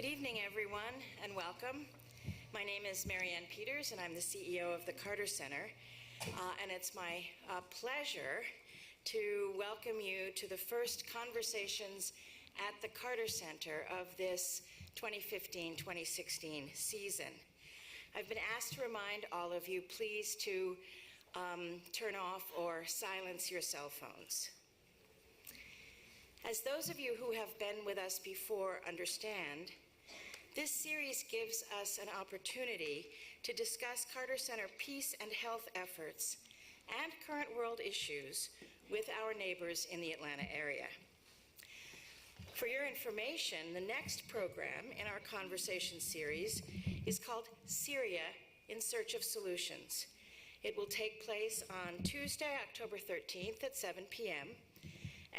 Good evening, everyone, and welcome. My name is Marianne Peters, and I'm the CEO of the Carter Center. And it's my pleasure to welcome you to the first Conversations at the Carter Center of this 2015-2016 season. I've been asked to remind all of you, please, to turn off or silence your cell phones. As those of you who have been with us before understand, this series gives us an opportunity to discuss Carter Center peace and health efforts and current world issues with our neighbors in the Atlanta area. For your information, the next program in our conversation series is called Syria in Search of Solutions. It will take place on Tuesday, October 13th at 7 p.m.,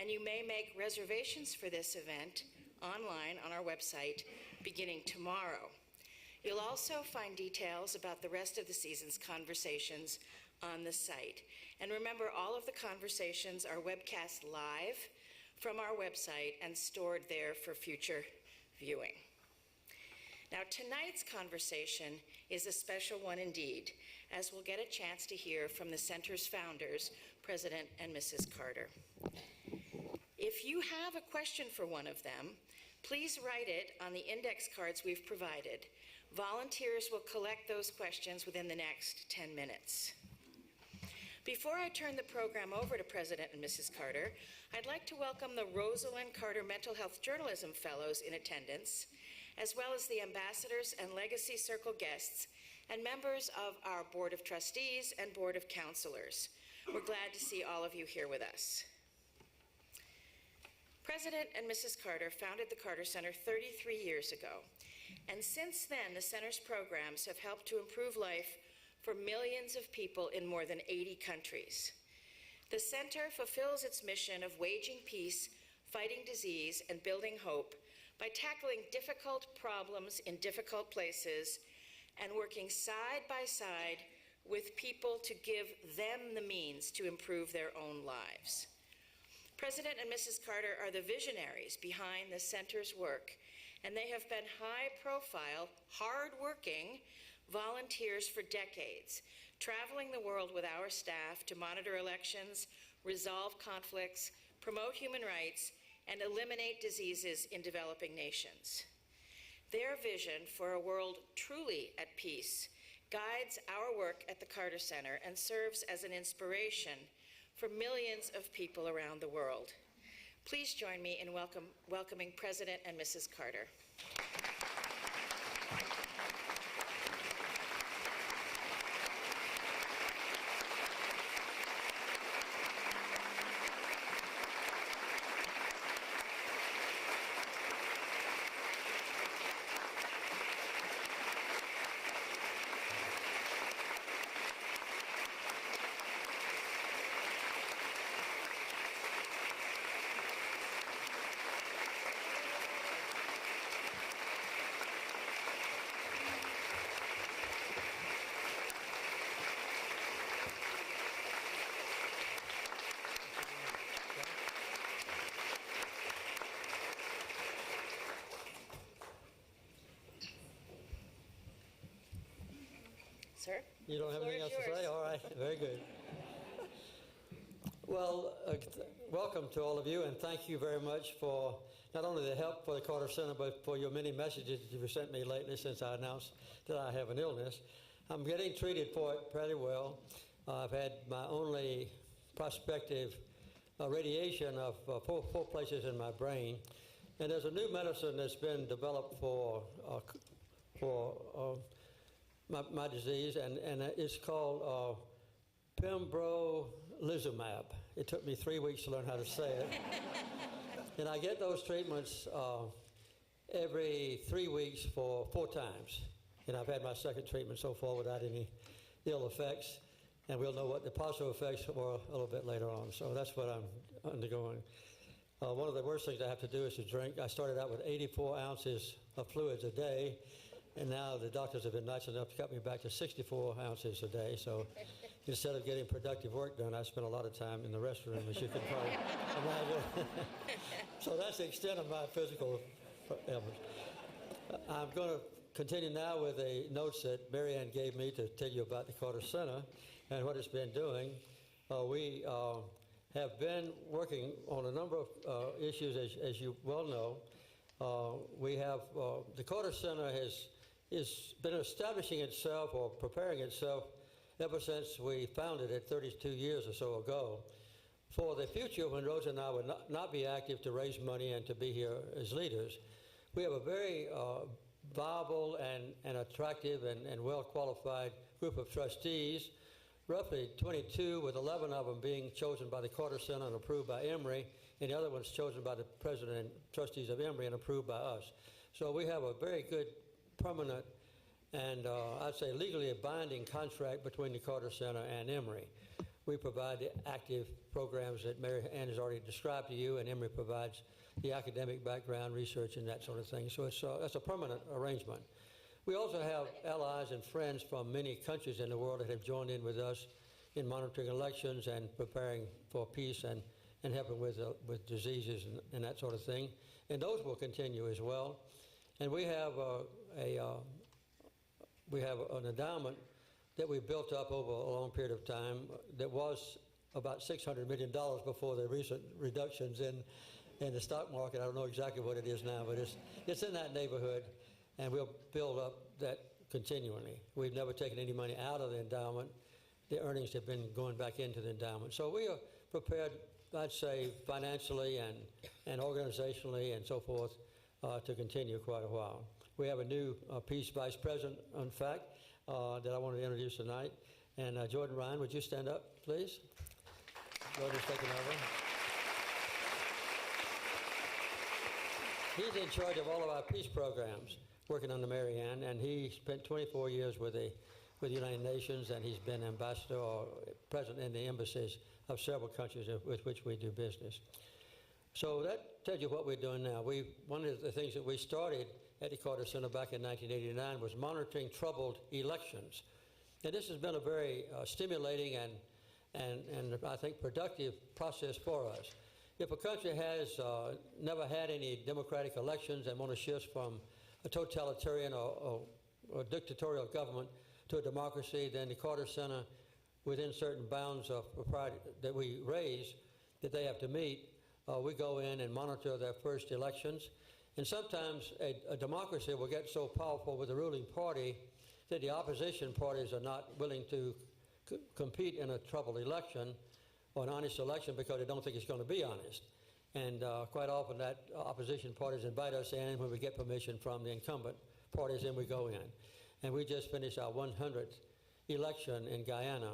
and you may make reservations for this event online on our website beginning tomorrow. You'll also find details about the rest of the season's conversations on the site. And remember, all of the conversations are webcast live from our website and stored there for future viewing. Now, tonight's conversation is a special one indeed, as we'll get a chance to hear from the center's founders, President and Mrs. Carter. If you have a question for one of them, please write it on the index cards we've provided. Volunteers will collect those questions within the next 10 minutes. Before I turn the program over to President and Mrs. Carter, I'd like to welcome the Rosalynn Carter Mental Health Journalism Fellows in attendance, as well as the ambassadors and Legacy Circle guests and members of our Board of Trustees and Board of Counselors. We're glad to see all of you here with us. President and Mrs. Carter founded the Carter Center 33 years ago, and since then, the center's programs have helped to improve life for millions of people in more than 80 countries. The center fulfills its mission of waging peace, fighting disease, and building hope by tackling difficult problems in difficult places and working side by side with people to give them the means to improve their own lives. President and Mrs. Carter are the visionaries behind the center's work, and they have been high-profile, hard-working volunteers for decades, traveling the world with our staff to monitor elections, resolve conflicts, promote human rights, and eliminate diseases in developing nations. Their vision for a world truly at peace guides our work at the Carter Center and serves as an inspiration for millions of people around the world. Please join me in welcoming President and Mrs. Carter. Sir? You don't have anything else to say? All right, very good. Well, welcome to all of you, and thank you very much for not only the help for the Carter Center, but for your many messages that you've sent me lately since I announced that I have an illness. I'm getting treated for it pretty well. I've had my only prospective radiation of four places in my brain, and there's a new medicine that's been developed for my disease, and it's called pembrolizumab. It took me 3 weeks to learn how to say it. And I get those treatments every 3 weeks for 4 times. And I've had my second treatment so far without any ill effects. And we'll know what the positive effects were a little bit later on. So that's what I'm undergoing. One of the worst things I have to do is to drink. I started out with 84 ounces of fluids a day. And now the doctors have been nice enough to cut me back to 64 ounces a day. So instead of getting productive work done, I spend a lot of time in the restroom, as you can probably imagine. So that's the extent of my physical ailments. I'm going to continue now with the notes that Mary Ann gave me to tell you about the Carter Center and what it's been doing. We have been working on a number of issues, as you well know. We have the Carter Center has been establishing itself or preparing itself ever since we founded it 32 years or so ago for the future when Rosa and I would not be active to raise money and to be here as leaders. We have a very viable and attractive and well-qualified group of trustees, roughly 22, with 11 of them being chosen by the Carter Center and approved by Emory, and the other ones chosen by the president and trustees of Emory and approved by us. So we have a very good permanent and I'd say legally binding contract between the Carter Center and Emory. We provide the active programs that Mary Ann has already described to you, and Emory provides the academic background, research, and that sort of thing. So it's a permanent arrangement. We also have allies and friends from many countries in the world that have joined in with us in monitoring elections and preparing for peace and helping with diseases and that sort of thing. And those will continue as well. And we have an endowment that we built up over a long period of time that was about $600 million before the recent reductions in the stock market. I don't know exactly what it is now, but it's in that neighborhood, and we'll build up that continually. We've never taken any money out of the endowment. The earnings have been going back into the endowment. So we are prepared, I'd say, financially and organizationally and so forth to continue quite a while. We have a new Peace Vice President, in fact, that I want to introduce tonight. And Jordan Ryan, would you stand up, please? Jordan's taking over. He's in charge of all of our peace programs, working under Mary Ann, and he spent 24 years with the United Nations, and he's been ambassador or president in the embassies of several countries with which we do business. So that tells you what we're doing now. One of the things that we started at the Carter Center back in 1989 was monitoring troubled elections. And this has been a very stimulating and I think productive process for us. If a country has never had any democratic elections and want to shift from a totalitarian or dictatorial government to a democracy, then the Carter Center, within certain bounds of propriety that we raise, that they have to meet, we go in and monitor their first elections. And sometimes a democracy will get so powerful with the ruling party that the opposition parties are not willing to compete in a troubled election or an honest election because they don't think it's going to be honest. And quite often that opposition parties invite us in when we get permission from the incumbent parties, and we go in. And we just finished our 100th election in Guyana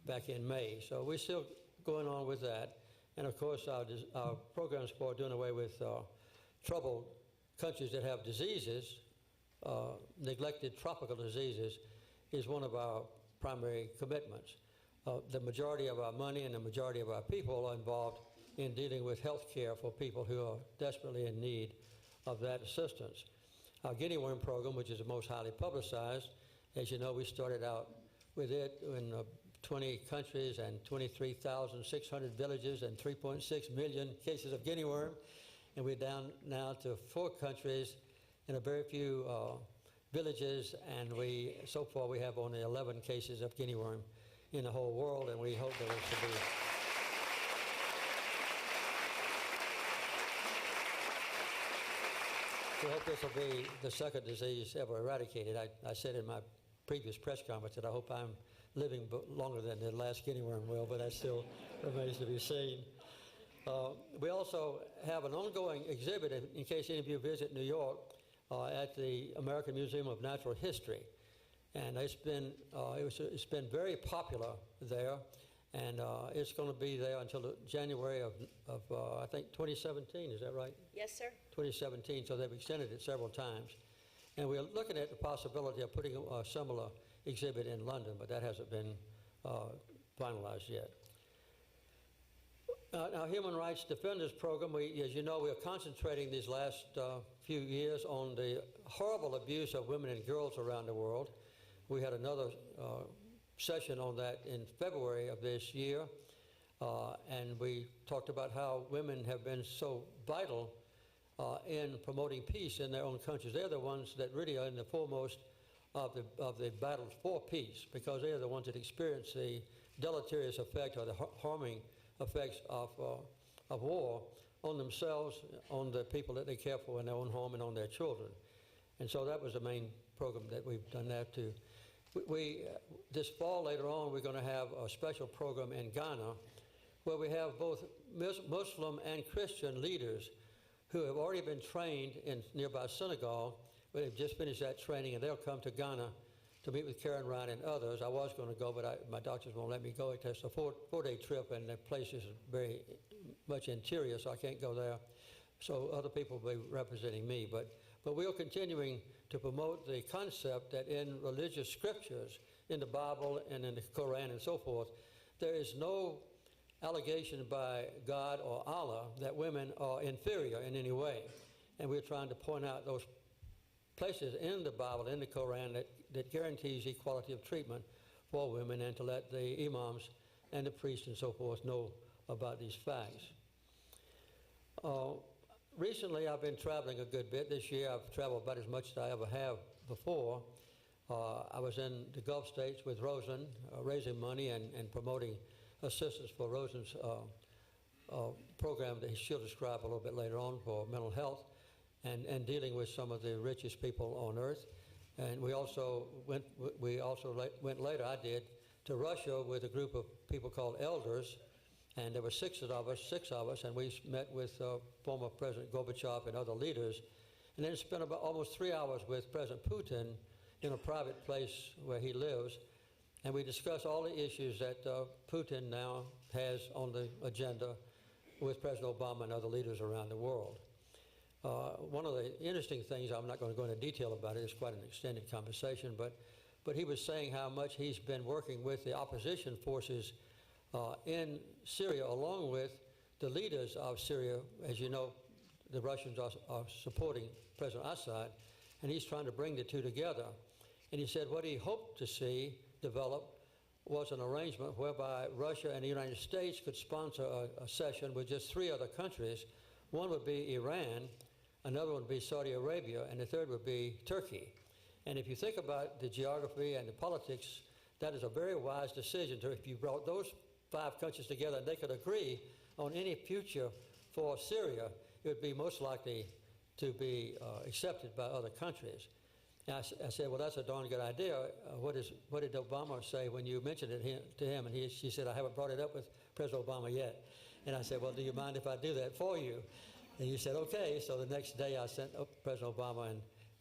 back in May. So we're still going on with that. And of course our programs for doing away with troubled countries that have diseases, neglected tropical diseases, is one of our primary commitments. The majority of our money and the majority of our people are involved in dealing with health care for people who are desperately in need of that assistance. Our guinea worm program, which is the most highly publicized, as you know, we started out with it in 20 countries and 23,600 villages and 3.6 million cases of guinea worm. And we're down now to 4 countries and a very few villages, and so far we have only 11 cases of guinea worm in the whole world, and we hope that it should be. We hope this will be the second disease ever eradicated. I said in my previous press conference that I hope I'm living longer than the last guinea worm will, but that still remains to be seen. We also have an ongoing exhibit, in case any of you visit New York, at the American Museum of Natural History. And it's been very popular there, and it's going to be there until January of I think 2017, is that right? Yes, sir. 2017, so they've extended it several times. And we're looking at the possibility of putting a similar exhibit in London, but that hasn't been finalized yet. Our Human Rights Defenders Program, as you know, we are concentrating these last few years on the horrible abuse of women and girls around the world. We had another session on that in February of this year, and we talked about how women have been so vital in promoting peace in their own countries. They're the ones that really are in the foremost of the battles for peace, because they are the ones that experience the deleterious effect or the harming effects of war on themselves, on the people that they care for in their own home, and on their children. And so that was the main program that we've done there too. This fall, later on, we're going to have a special program in Ghana where we have both Muslim and Christian leaders who have already been trained in nearby Senegal. They've just finished that training, and they'll come to Ghana to meet with Karen Ryan and others. I was going to go, but my doctors won't let me go. It's a four-day trip, and the place is very much interior, so I can't go there. So other people will be representing me. But we are continuing to promote the concept that in religious scriptures, in the Bible and in the Quran and so forth, there is no allegation by God or Allah that women are inferior in any way. And we're trying to point out those places in the Bible, in the Quran, that guarantees equality of treatment for women, and to let the imams and the priests and so forth know about these facts. Recently, I've been traveling a good bit. This year, I've traveled about as much as I ever have before. I was in the Gulf states with Rosalynn, raising money and promoting assistance for Rosalyn's program that she'll describe a little bit later on for mental health, and dealing with some of the richest people on earth. And we also went later, I did, to Russia with a group of people called elders, and there were six of us, and we met with former President Gorbachev and other leaders, and then spent about almost 3 hours with President Putin in a private place where he lives, and we discussed all the issues that Putin now has on the agenda with President Obama and other leaders around the world. One of the interesting things, I'm not going to go into detail about it, it's quite an extended conversation, but he was saying how much he's been working with the opposition forces in Syria, along with the leaders of Syria. As you know, the Russians are supporting President Assad, and he's trying to bring the two together. And he said what he hoped to see develop was an arrangement whereby Russia and the United States could sponsor a session with just 3 other countries. One would be Iran, another one would be Saudi Arabia, and the third would be Turkey. And if you think about the geography and the politics, that is a very wise decision. If you brought those 5 countries together and they could agree on any future for Syria, it would be most likely to be accepted by other countries. And I said, well, that's a darn good idea. What did Obama say when you mentioned it to him? And she said, I haven't brought it up with President Obama yet. And I said, well, do you mind if I do that for you? And he said, okay. So the next day I sent President Obama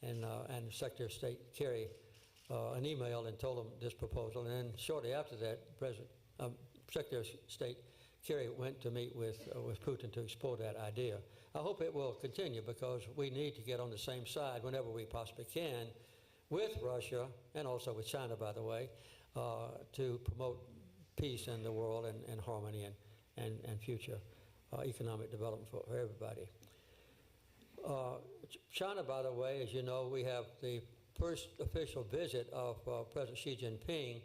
and Secretary of State Kerry an email and told them this proposal. And then shortly after that, Secretary of State Kerry went to meet with Putin to explore that idea. I hope it will continue, because we need to get on the same side whenever we possibly can with Russia, and also with China, by the way, to promote peace in the world and harmony and future economic development for everybody. China, by the way, as you know, we have the first official visit of President Xi Jinping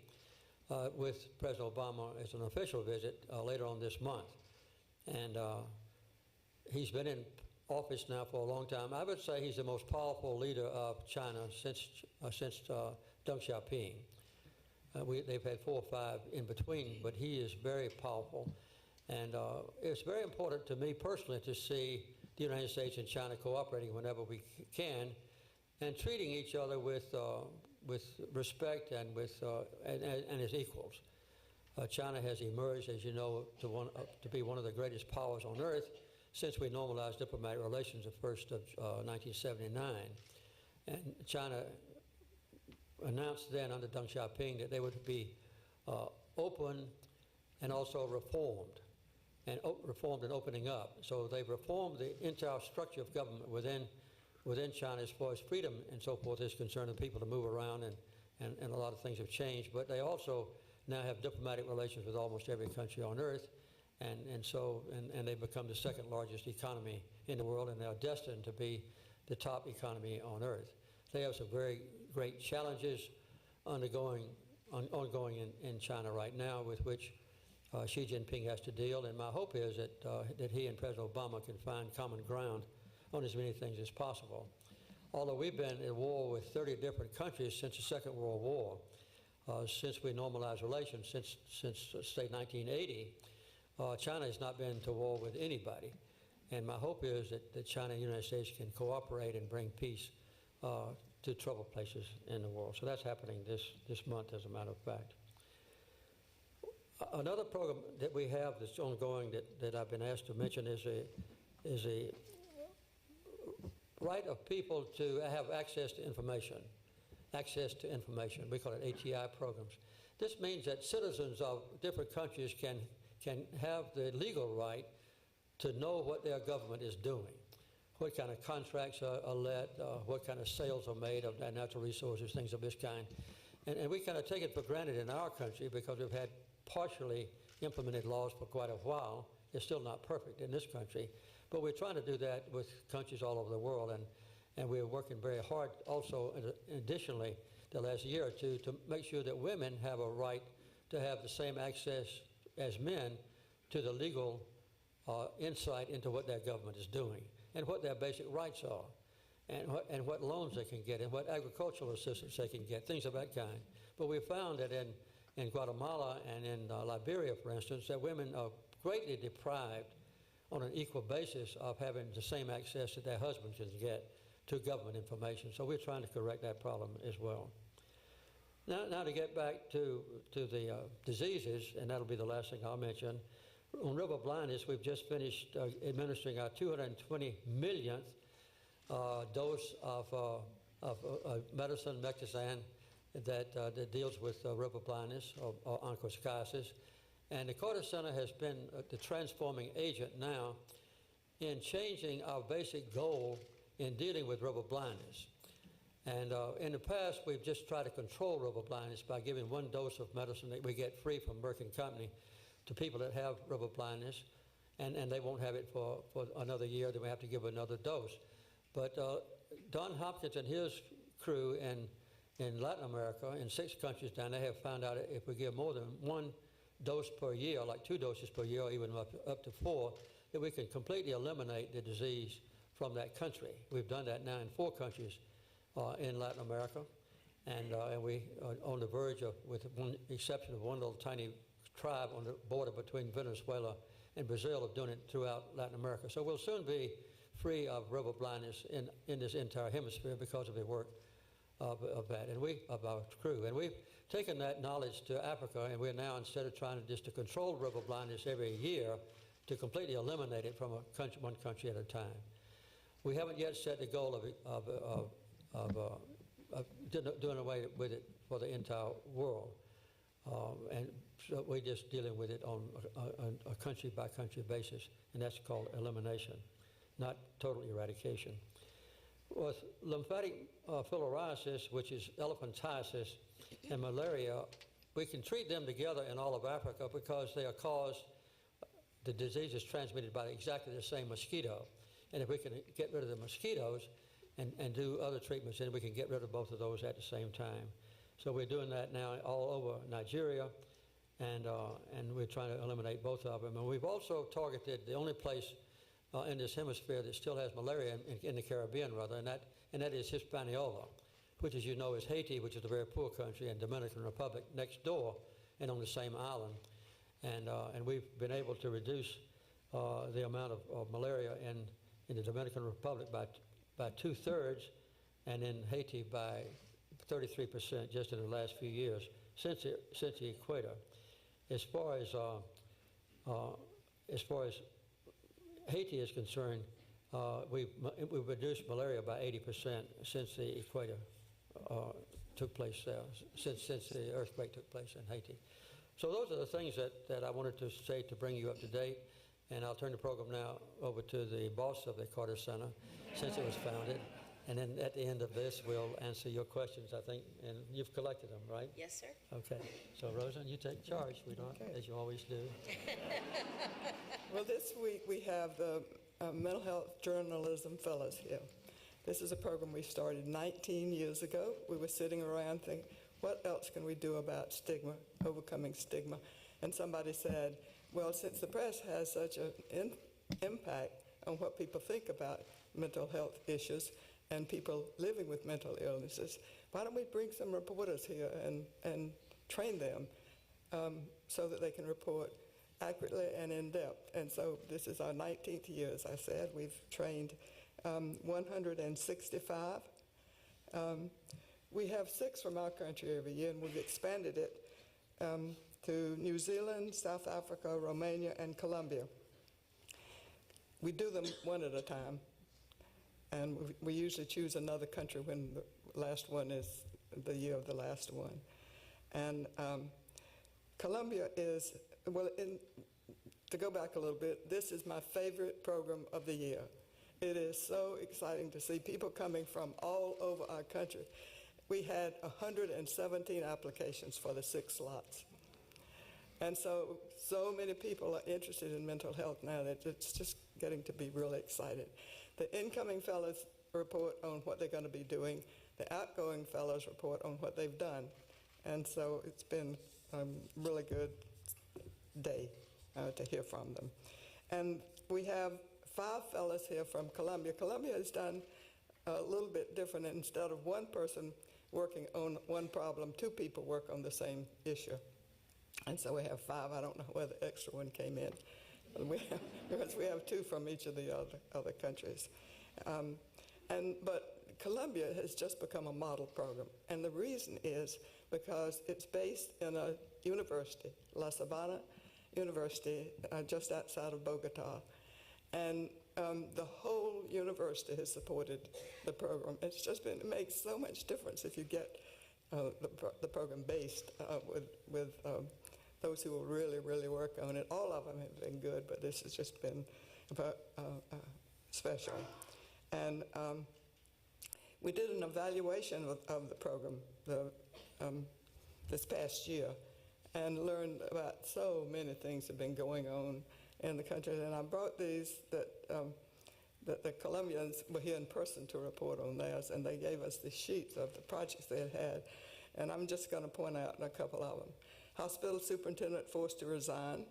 with President Obama as an official visit later on this month. And he's been in office now for a long time. I would say he's the most powerful leader of China since Deng Xiaoping. They've had 4 or 5 in between, but he is very powerful. And it's very important to me personally to see the United States and China cooperating whenever we can, and treating each other with respect and as equals. China has emerged, as you know, to be one of the greatest powers on earth since we normalized diplomatic relations the 1st of 1979. And China announced then under Deng Xiaoping that they would be open and also reformed and opening up. So they've reformed the entire structure of government within China as far as freedom and so forth is concerned, and people to move around, and a lot of things have changed. But they also now have diplomatic relations with almost every country on earth, and they've become the 2nd largest economy in the world, and they are destined to be the top economy on earth. They have some very great challenges ongoing in China right now, with which Xi Jinping has to deal, and my hope is that he and President Obama can find common ground on as many things as possible. Although we've been at war with 30 different countries since the Second World War, since we normalized relations, since say 1980, China has not been to war with anybody. And my hope is that China and the United States can cooperate and bring peace to troubled places in the world. So that's happening this month, as a matter of fact. Another program that we have that's ongoing that I've been asked to mention is a right of people to have access to information. Access to information. We call it ATI programs. This means that citizens of different countries can have the legal right to know what their government is doing, what kind of contracts are let, what kind of sales are made of natural resources, things of this kind. And we kind of take it for granted in our country because we've had partially implemented laws for quite a while. They're still not perfect in this country, but we're trying to do that with countries all over the world, and we're working very hard also, additionally, the last year or two, to make sure that women have a right to have the same access as men to the legal insight into what their government is doing and what their basic rights are and what loans they can get and what agricultural assistance they can get, things of that kind. But we found that in Guatemala and in Liberia, for instance, that women are greatly deprived on an equal basis of having the same access that their husbands can get to government information. So we're trying to correct that problem as well. Now to get back to the diseases, and that'll be the last thing I'll mention. On river blindness, we've just finished administering our 220 millionth dose of medicine, Mectizan, that deals with river blindness or onchocerciasis. And the Carter Center has been the transforming agent now in changing our basic goal in dealing with river blindness. And in the past, we've just tried to control river blindness by giving one dose of medicine that we get free from Merck and Company to people that have river blindness, and they won't have it for another year. Then we have to give another dose. But Don Hopkins and his crew in Latin America, in 6 countries down, they have found out if we give more than one dose per year, like 2 doses per year, or even up to 4, that we can completely eliminate the disease from that country. We've done that now in 4 countries in Latin America, and we are on the verge of, with one exception of one little tiny tribe on the border between Venezuela and Brazil, of doing it throughout Latin America. So we'll soon be free of river blindness in this entire hemisphere because of the work of that, and of our crew. And we've taken that knowledge to Africa, and we're now, instead of trying to control river blindness every year, to completely eliminate it from one country at a time. We haven't yet set the goal of doing away with it for the entire world. And so we're just dealing with it on a country-by-country basis, and that's called elimination, not total eradication. With lymphatic filariasis, which is elephantiasis, and malaria, we can treat them together in all of Africa because they are caused, the disease is transmitted by exactly the same mosquito. And if we can get rid of the mosquitoes and do other treatments, then we can get rid of both of those at the same time. So we're doing that now all over Nigeria, and we're trying to eliminate both of them. And we've also targeted the only place in this hemisphere that still has malaria, in the Caribbean rather, and that is Hispaniola, which, as you know, is Haiti, which is a very poor country, and Dominican Republic next door and on the same island. And we've been able to reduce the amount of malaria in the Dominican Republic by 2/3, and in Haiti by 33% just in the last few years since the equator. As far as Haiti is concerned, we've reduced malaria by 80% since the equator took place there, since the earthquake took place in Haiti. So those are the things that I wanted to say to bring you up to date. And I'll turn the program now over to the boss of the Carter Center, since it was founded. And then at the end of this, we'll answer your questions, I think. And you've collected them, right? Yes, sir. Okay. So, Rosalynn, you take charge, sweetheart, as you always do. Well, this week we have the Mental Health Journalism Fellows here. This is a program we started 19 years ago. We were sitting around thinking, what else can we do about stigma, overcoming stigma? And somebody said, well, since the press has such an impact on what people think about mental health issues and people living with mental illnesses. Why don't we bring some reporters here and train them so that they can report accurately and in depth? And so this is our 19th year, as I said. We've trained 165. We have 6 from our country every year, and we've expanded it to New Zealand, South Africa, Romania, and Colombia. We do them one at a time, and we usually choose another country when the last one is the year of the last one. And Colombia is, to go back a little bit, this is my favorite program of the year. It is so exciting to see people coming from all over our country. We had 117 applications for the 6 slots. And so many people are interested in mental health now that it's just getting to be really excited. The incoming fellows report on what they're going to be doing. The outgoing fellows report on what they've done. And so it's been a really good day to hear from them. And we have 5 fellows here from Colombia. Colombia has done a little bit different. Instead of one person working on one problem, 2 people work on the same issue. And so we have 5. I don't know where the extra one came in. Because we have 2 from each of the other countries. But Colombia has just become a model program. And the reason is because it's based in a university, La Sabana University, just outside of Bogota. And the whole university has supported the program. It's just been, it makes so much difference if you get the program based with those who will really, really work on it. All of them have been good, but this has just been special. And we did an evaluation of the program this past year and learned about so many things that have been going on in the country. And I brought these that the Colombians were here in person to report on theirs, and they gave us the sheets of the projects they had had. And I'm just going to point out a couple of them. Hospital superintendent forced to resign.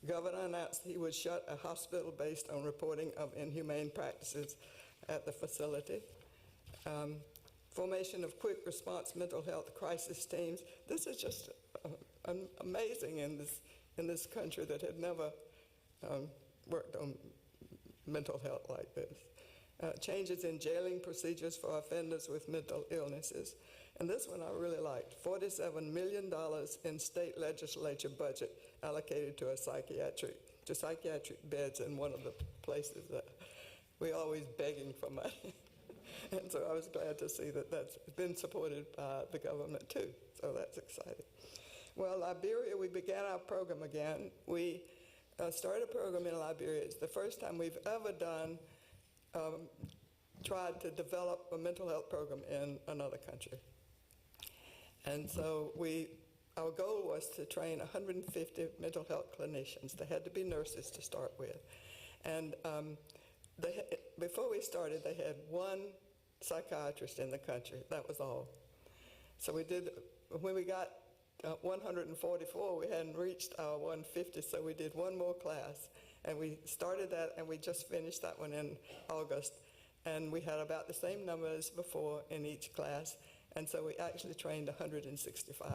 Governor announced he would shut a hospital based on reporting of inhumane practices at the facility. Formation of quick response mental health crisis teams. This is just amazing in this country that had never worked on mental health like this. Changes in jailing procedures for offenders with mental illnesses. And this one I really liked. $47 million in state legislature budget allocated to psychiatric beds in one of the places that we're always begging for money. And so I was glad to see that that's been supported by the government too. So that's exciting. Well, Liberia, we began our program again. We started a program in Liberia. It's the first time we've ever tried to develop a mental health program in another country. And so our goal was to train 150 mental health clinicians. They had to be nurses to start with. And before we started, they had 1 psychiatrist in the country. That was all. So when we got 144, we hadn't reached our 150, so we did 1 more class. And we started that, and we just finished that one in August. And we had about the same number as before in each class. And so we actually trained 165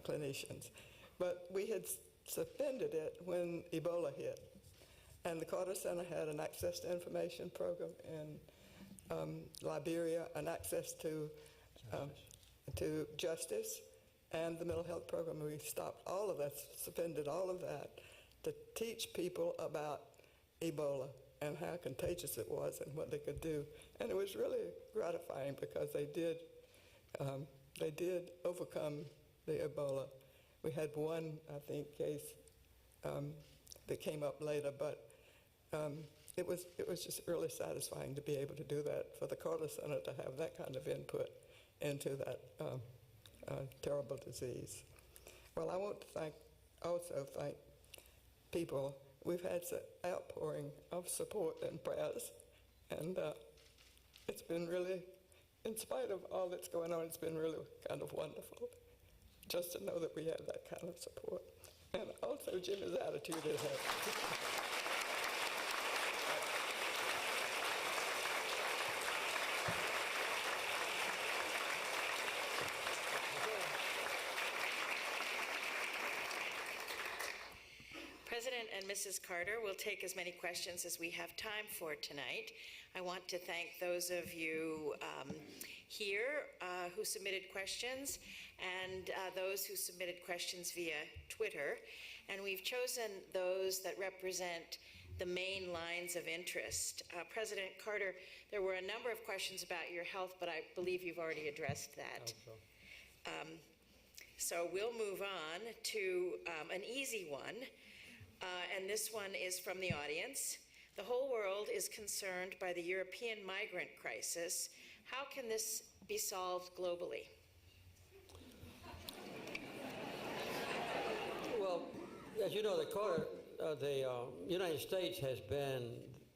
clinicians. But we had suspended it when Ebola hit. And the Carter Center had an access to information program in Liberia, an access to justice, and the mental health program. We stopped all of that, suspended all of that to teach people about Ebola and how contagious it was and what they could do. And it was really gratifying because they did overcome the Ebola. We had 1, I think, case that came up later, but it was just really satisfying to be able to do that, for the Carter Center to have that kind of input into that terrible disease. Well, I want to also thank people. We've had an outpouring of support and prayers, and it's been really, in spite of all that's going on, it's been really kind of wonderful just to know that we have that kind of support. And also Jimmy's attitude has helped. Mrs. Carter. We'll take as many questions as we have time for tonight. I want to thank those of you here who submitted questions and those who submitted questions via Twitter. And we've chosen those that represent the main lines of interest. President Carter, there were a number of questions about your health, but I believe you've already addressed that. So we'll move on to an easy one, and this one is from the audience. The whole world is concerned by the European migrant crisis. How can this be solved globally? Well, as you know, the United States has been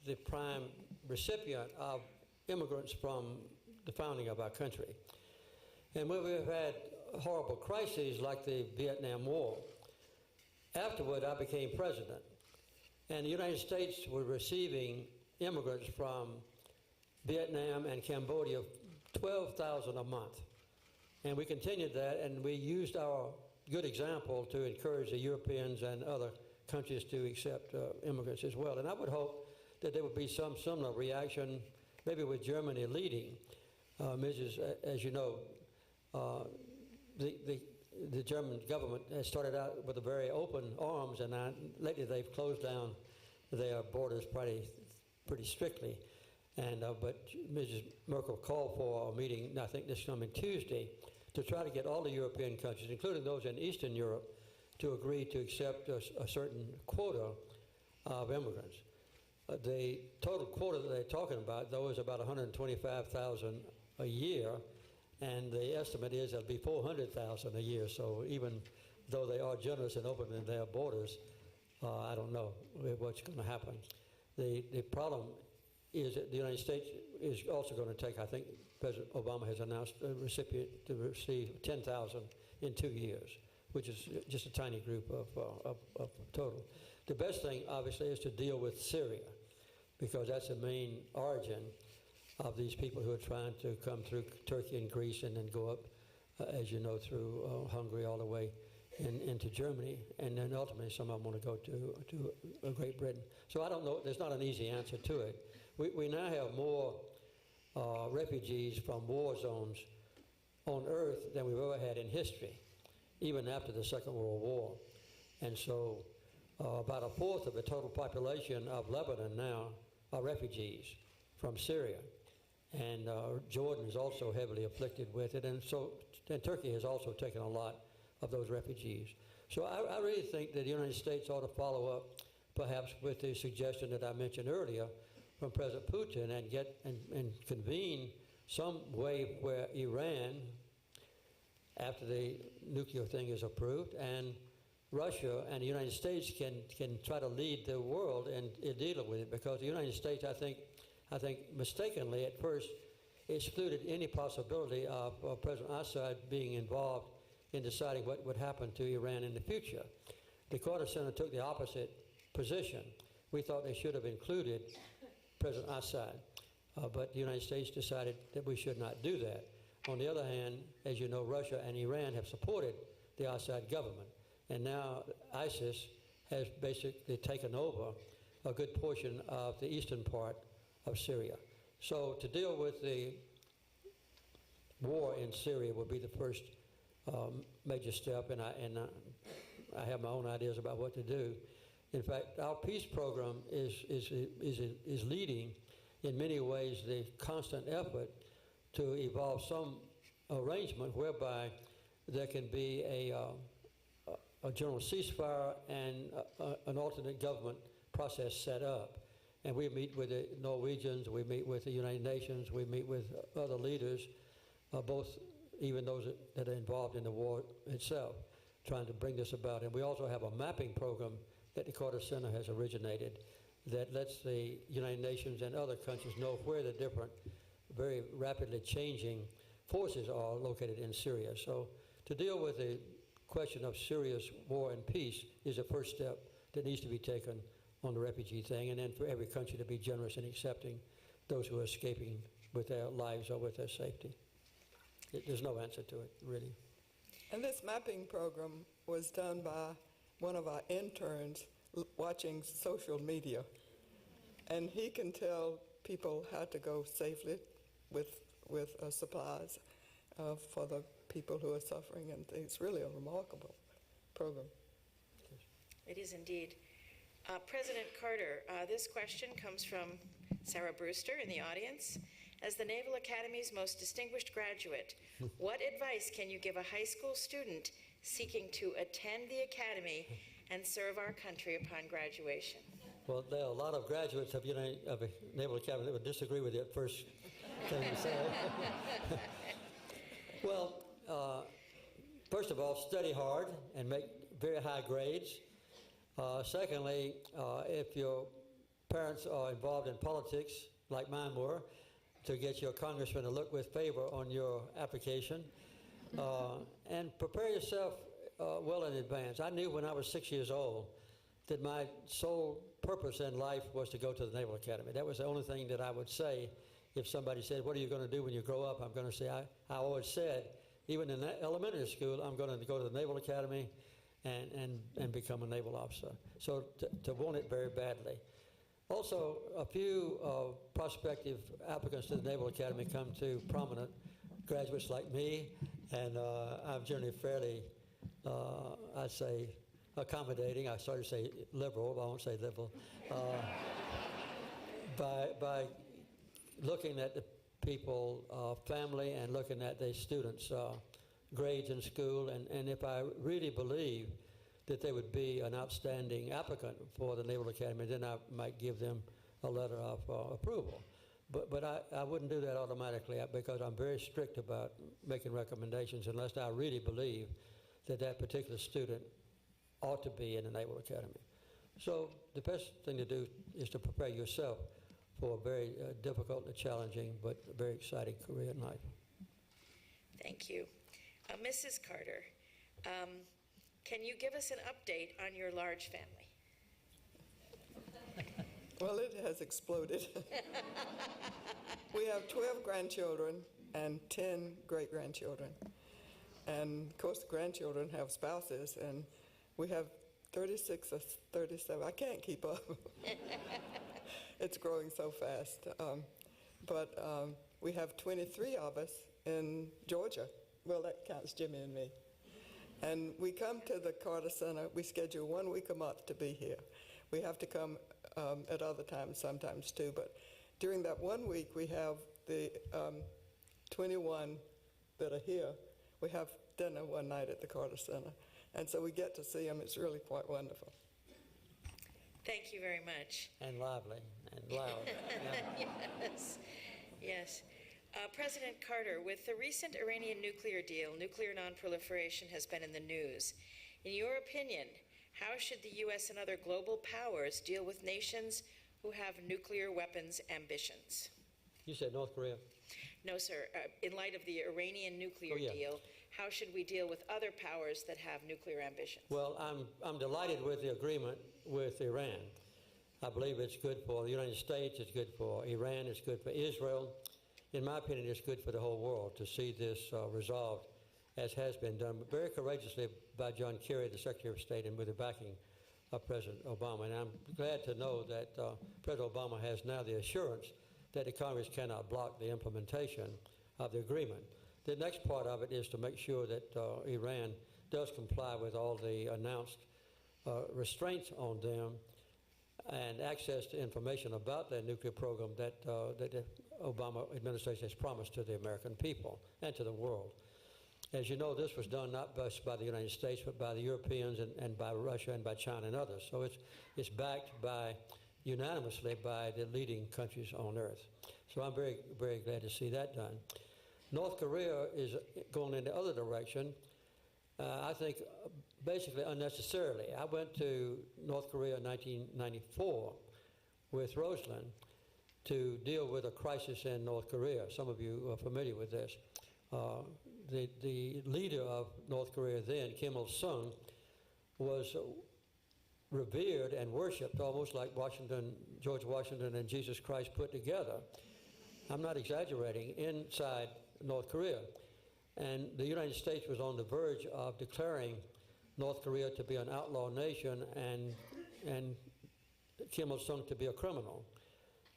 the prime recipient of immigrants from the founding of our country. And when we've had horrible crises like the Vietnam War, afterward I became president. And the United States were receiving immigrants from Vietnam and Cambodia, 12,000 a month. And we continued that, and we used our good example to encourage the Europeans and other countries to accept immigrants as well. And I would hope that there would be some similar reaction, maybe with Germany leading. As you know, the German government has started out with a very open arms, and lately they've closed down their borders pretty strictly. And but Mrs. Merkel called for a meeting, I think this coming Tuesday, to try to get all the European countries, including those in Eastern Europe, to agree to accept a certain quota of immigrants. The total quota that they're talking about, though, is about 125,000 a year, and the estimate is it'll be 400,000 a year. So even though they are generous and open in their borders, I don't know what's going to happen. The problem is that the United States is also going to take, I think President Obama has announced a recipient to receive 10,000 in 2 years, which is just a tiny group of total. The best thing, obviously, is to deal with Syria, because that's the main origin of these people who are trying to come through Turkey and Greece and then go up, as you know, through Hungary all the way into Germany, and then ultimately some of them want to go to Great Britain. So I don't know, there's not an easy answer to it. We now have more refugees from war zones on Earth than we've ever had in history, even after the Second World War. And so about a fourth of the total population of Lebanon now are refugees from Syria. And Jordan is also heavily afflicted with it. And Turkey has also taken a lot of those refugees. So I really think that the United States ought to follow up perhaps with the suggestion that I mentioned earlier from President Putin and convene some way where Iran, after the nuclear thing is approved, and Russia and the United States can try to lead the world in dealing with it, because the United States, I think mistakenly at first excluded any possibility of President Assad being involved in deciding what would happen to Iran in the future. The Carter Center took the opposite position. We thought they should have included President Assad, but the United States decided that we should not do that. On the other hand, as you know, Russia and Iran have supported the Assad government, and now ISIS has basically taken over a good portion of the eastern part of Syria. So to deal with the war in Syria would be the first major step, and I have my own ideas about what to do. In fact, our peace program is leading in many ways the constant effort to evolve some arrangement whereby there can be a general ceasefire and an alternate government process set up. And we meet with the Norwegians, we meet with the United Nations, we meet with other leaders, both even those that are involved in the war itself, trying to bring this about. And we also have a mapping program that the Carter Center has originated that lets the United Nations and other countries know where the different, very rapidly changing forces are located in Syria. So to deal with the question of Syria's war and peace is the first step that needs to be taken on the refugee thing, and then for every country to be generous in accepting those who are escaping with their lives or with their safety. There's no answer to it, really. And this mapping program was done by one of our interns, watching social media. And he can tell people how to go safely with supplies for the people who are suffering, and it's really a remarkable program. It is indeed. President Carter, this question comes from Sarah Brewster in the audience. As the Naval Academy's most distinguished graduate, what advice can you give a high school student seeking to attend the Academy and serve our country upon graduation? Well, there are a lot of graduates of the Naval Academy that would disagree with you at first thing you say. Well, first of all, study hard and make very high grades. Secondly, if your parents are involved in politics, like mine were, to get your congressman to look with favor on your application. And prepare yourself well in advance. I knew when I was 6 years old that my sole purpose in life was to go to the Naval Academy. That was the only thing that I would say if somebody said, what are you going to do when you grow up? I'm going to say, I always said, even in elementary school, I'm going to go to the Naval Academy and become a naval officer. So to want it very badly. Also, a few prospective applicants to the Naval Academy come to prominent graduates like me, and I'm generally fairly, I'd say, accommodating. I started to say liberal, but I won't say liberal. By looking at the people, family, and looking at the students' grades in school, and if I really believe that they would be an outstanding applicant for the Naval Academy, then I might give them a letter of approval. But I wouldn't do that automatically because I'm very strict about making recommendations unless I really believe that that particular student ought to be in the Naval Academy. So the best thing to do is to prepare yourself for a very difficult and challenging but very exciting career in life. Thank you. Mrs. Carter, can you give us an update on your large family? Well, it has exploded. We have 12 grandchildren and 10 great-grandchildren. And, of course, the grandchildren have spouses, and we have 36 or 37. I can't keep up. It's growing so fast. But we have 23 of us in Georgia. Well, that counts Jimmy and me. And we come to the Carter Center. We schedule 1 week a month to be here. We have to come at other times sometimes too, but during that 1 week we have the 21 that are here. We have dinner one night at the Carter Center, and so we get to see them. It's really quite wonderful. Thank you very much. And lively and loud. Yeah. Yes, yes. President Carter, with the recent Iranian nuclear deal, nuclear nonproliferation has been in the news. In your opinion, how should the U.S. and other global powers deal with nations who have nuclear weapons ambitions? You said North Korea? No, sir. In light of the Iranian nuclear deal, how should we deal with other powers that have nuclear ambitions? Well, I'm delighted with the agreement with Iran. I believe it's good for the United States, it's good for Iran, it's good for Israel. In my opinion, it's good for the whole world to see this resolved, as has been done very courageously by John Kerry, the Secretary of State, and with the backing of President Obama. And I'm glad to know that President Obama has now the assurance that the Congress cannot block the implementation of the agreement. The next part of it is to make sure that Iran does comply with all the announced restraints on them and access to information about their nuclear program that the Obama administration has promised to the American people and to the world. As you know, this was done not just by the United States, but by the Europeans and by Russia and by China and others. So it's backed unanimously by the leading countries on earth. So I'm very, very glad to see that done. North Korea is going in the other direction, I think basically unnecessarily. I went to North Korea in 1994 with Rosalynn to deal with a crisis in North Korea. Some of you are familiar with this. The leader of North Korea then, Kim Il-sung, was revered and worshipped almost like George Washington and Jesus Christ put together. I'm not exaggerating, inside North Korea. And the United States was on the verge of declaring North Korea to be an outlaw nation and and Kim Il-sung to be a criminal.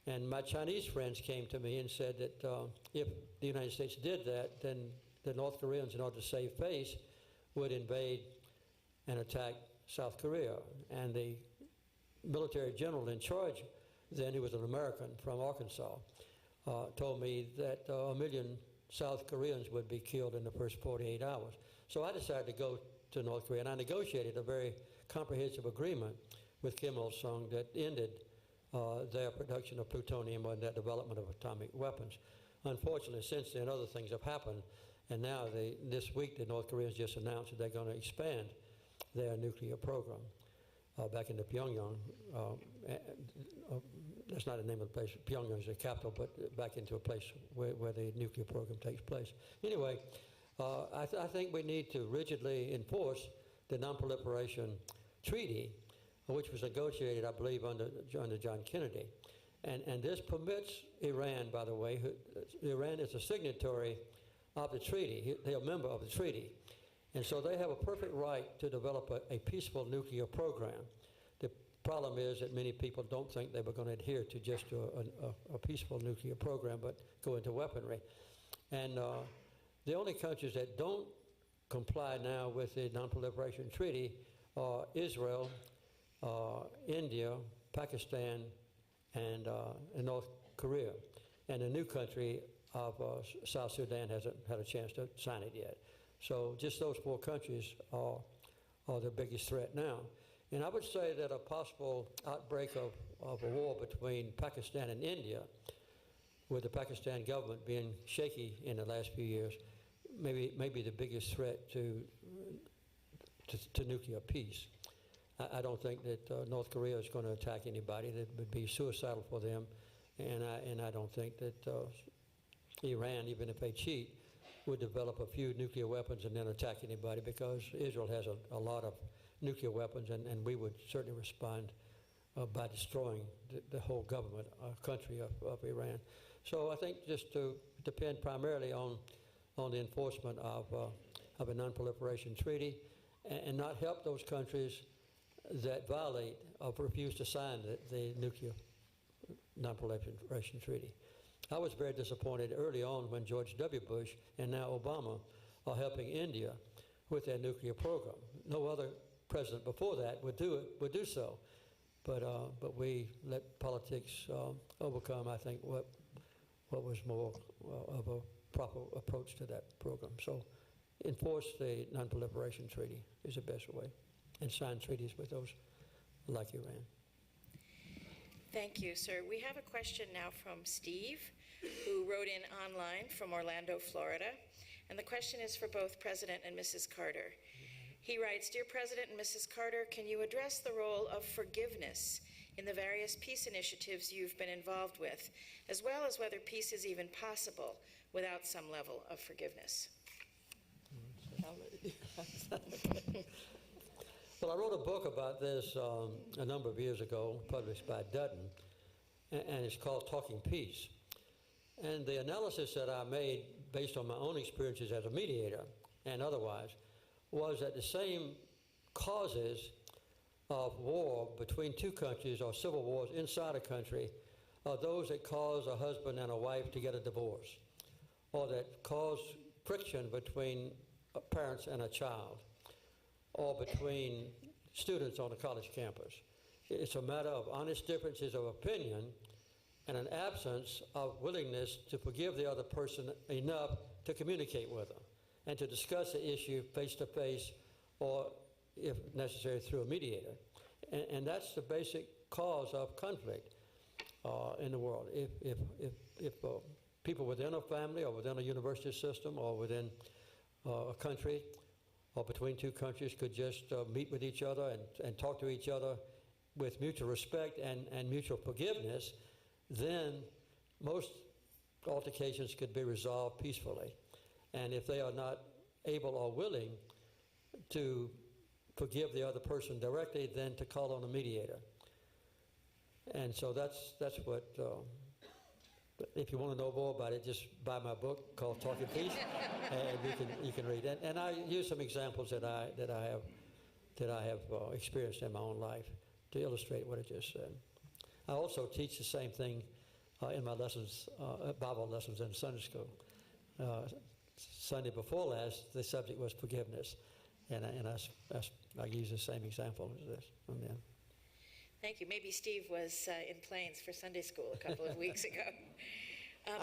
And my Chinese friends came to me and said that if the United States did that, then the North Koreans, in order to save face, would invade and attack South Korea. And the military general in charge then, he was an American from Arkansas, told me that 1 million South Koreans would be killed in the first 48 hours. So I decided to go to North Korea, and I negotiated a very comprehensive agreement with Kim Il-sung that ended their production of plutonium and their development of atomic weapons. Unfortunately, since then, other things have happened, and now this week the North Koreans just announced that they're going to expand their nuclear program back into Pyongyang. That's not the name of the place. Pyongyang is the capital, but back into a place where the nuclear program takes place. Anyway, I think we need to rigidly enforce the Non-Proliferation Treaty, which was negotiated, I believe, under John Kennedy. And this permits Iran, by the way, Iran is a signatory of the treaty. They're a member of the treaty. And so they have a perfect right to develop a peaceful nuclear program. The problem is that many people don't think they were going to adhere to just a peaceful nuclear program, but go into weaponry. And the only countries that don't comply now with the Non-Proliferation Treaty are Israel, India, Pakistan, and North Korea. And the new country of South Sudan hasn't had a chance to sign it yet. So just those 4 countries are the biggest threat now. And I would say that a possible outbreak of a war between Pakistan and India, with the Pakistan government being shaky in the last few years, maybe the biggest threat to nuclear peace. I don't think that North Korea is going to attack anybody. That would be suicidal for them. And I don't think that Iran, even if they cheat, would develop a few nuclear weapons and then attack anybody, because Israel has a lot of nuclear weapons, and we would certainly respond by destroying the whole government, country of Iran. So I think just to depend primarily on the enforcement of a non-proliferation treaty, and not help those countries that violate or refuse to sign the nuclear non-proliferation treaty. I was very disappointed early on when George W. Bush and now Obama are helping India with their nuclear program. No other president before that would do so. But we let politics overcome, I think, what was more of a proper approach to that program. So enforce the non-proliferation treaty is the best way, and sign treaties with those like Iran. Thank you, sir. We have a question now from Steve, who wrote in online from Orlando, Florida. And the question is for both President and Mrs. Carter. He writes, Dear President and Mrs. Carter, can you address the role of forgiveness in the various peace initiatives you've been involved with, as well as whether peace is even possible without some level of forgiveness? Well, I wrote a book about this a number of years ago, published by Dutton, and it's called Talking Peace. And the analysis that I made, based on my own experiences as a mediator and otherwise, was that the same causes of war between 2 countries, or civil wars inside a country, are those that cause a husband and a wife to get a divorce, or that cause friction between parents and a child, or between students on a college campus. It's a matter of honest differences of opinion and an absence of willingness to forgive the other person enough to communicate with them and to discuss the issue face-to-face, or, if necessary, through a mediator. And that's the basic cause of conflict in the world. If people within a family, or within a university system, or within a country, or between 2 countries, could just meet with each other and talk to each other with mutual respect and mutual forgiveness, then most altercations could be resolved peacefully. And if they are not able or willing to forgive the other person directly, then to call on a mediator. And so that's what, if you want to know more about it, just buy my book called Talking Peace, and you can read it. And I use some examples that I have experienced in my own life to illustrate what I just said. I also teach the same thing in my lessons, Bible lessons in Sunday school. Sunday before last, the subject was forgiveness, and I use the same example as this. Amen. Thank you. Maybe Steve was in Plains for Sunday school a couple of weeks ago.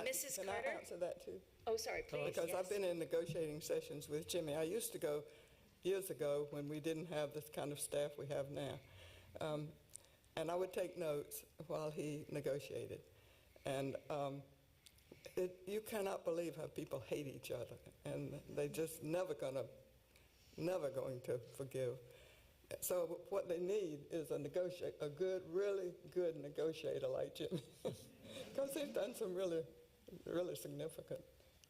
Mrs. Can Carter? I answer that too? Oh, sorry, please. Because yes. I've been in negotiating sessions with Jimmy. I used to go years ago when we didn't have this kind of staff we have now. And I would take notes while he negotiated. And you cannot believe how people hate each other. And they just never going to forgive. So what they need is a good, really good negotiator like Jimmy. Because he's done some really, really significant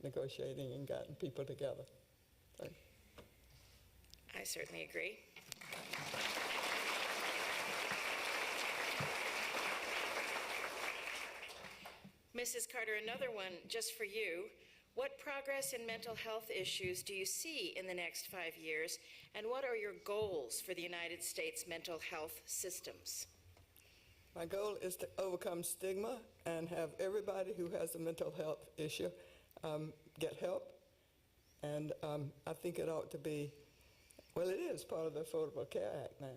negotiating and gotten people together. So. I certainly agree. Mrs. Carter, another one just for you. What progress in mental health issues do you see in the next 5 years, and what are your goals for the United States mental health systems? My goal is to overcome stigma and have everybody who has a mental health issue get help. And I think it ought to be, well, it is part of the Affordable Care Act now.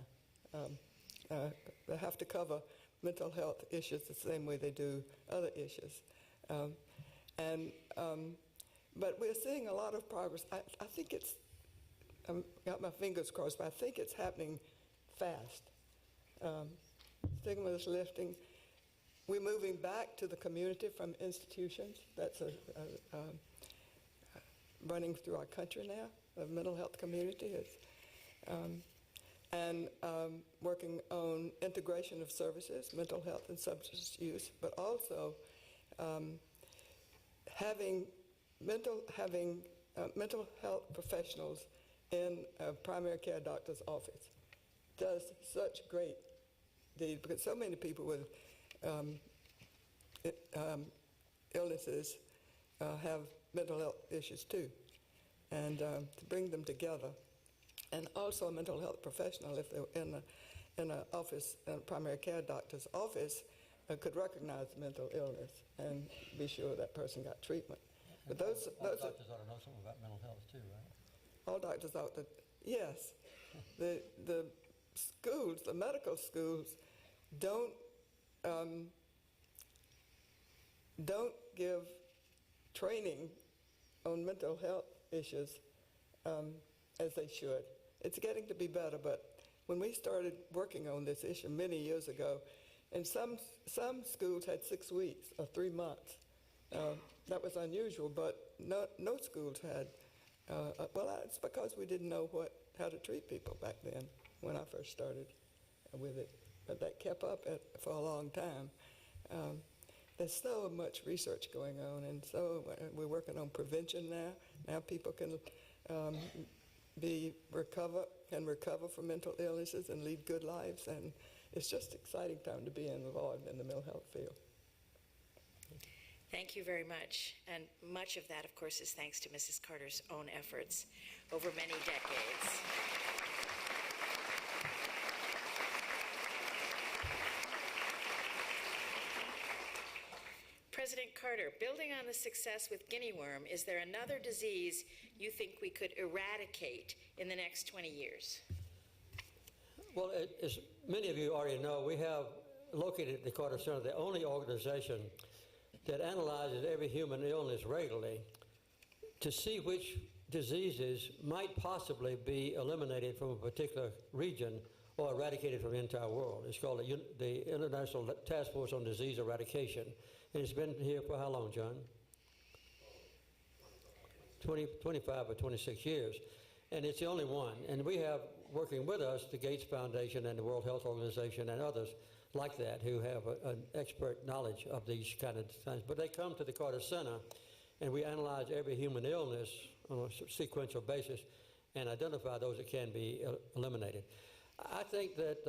They have to cover mental health issues the same way they do other issues. But we're seeing a lot of progress. I think it's, I've got my fingers crossed, but I think it's happening fast. Stigma is lifting. We're moving back to the community from institutions. That's running through our country now, the mental health community. And working on integration of services, mental health and substance use, but also having mental health professionals in a primary care doctor's office does such great deed, because so many people with illnesses have mental health issues too, and to bring them together. And also a mental health professional, if they're in an office, a primary care doctor's office, could recognize mental illness and be sure that person got treatment. But those doctors ought to know something about mental health too, right? All doctors ought to, yes. The schools, the medical schools, don't give training on mental health issues as they should. It's getting to be better, but when we started working on this issue many years ago, and some schools had 6 weeks or 3 months. That was unusual, but no schools had. Well, it's because we didn't know how to treat people back then when I first started with it. But that kept up for a long time. There's so much research going on, and so we're working on prevention now. Now people can recover from mental illnesses and lead good lives, and it's just an exciting time to be involved in the mental health field. Thank you very much. And much of that, of course, is thanks to Mrs. Carter's own efforts over many decades. President Carter, building on the success with guinea worm, is there another disease you think we could eradicate in the next 20 years? Well, as many of you already know, we have located at the Carter Center the only organization that analyzes every human illness regularly to see which diseases might possibly be eliminated from a particular region or eradicated from the entire world. It's called the International Task Force on Disease Eradication. And it's been here for how long, John? 25 or 26 years. And it's the only one. And we have working with us the Gates Foundation and the World Health Organization and others like that who have an expert knowledge of these kind of things. But they come to the Carter Center, and we analyze every human illness on a sequential basis and identify those that can be eliminated. I think that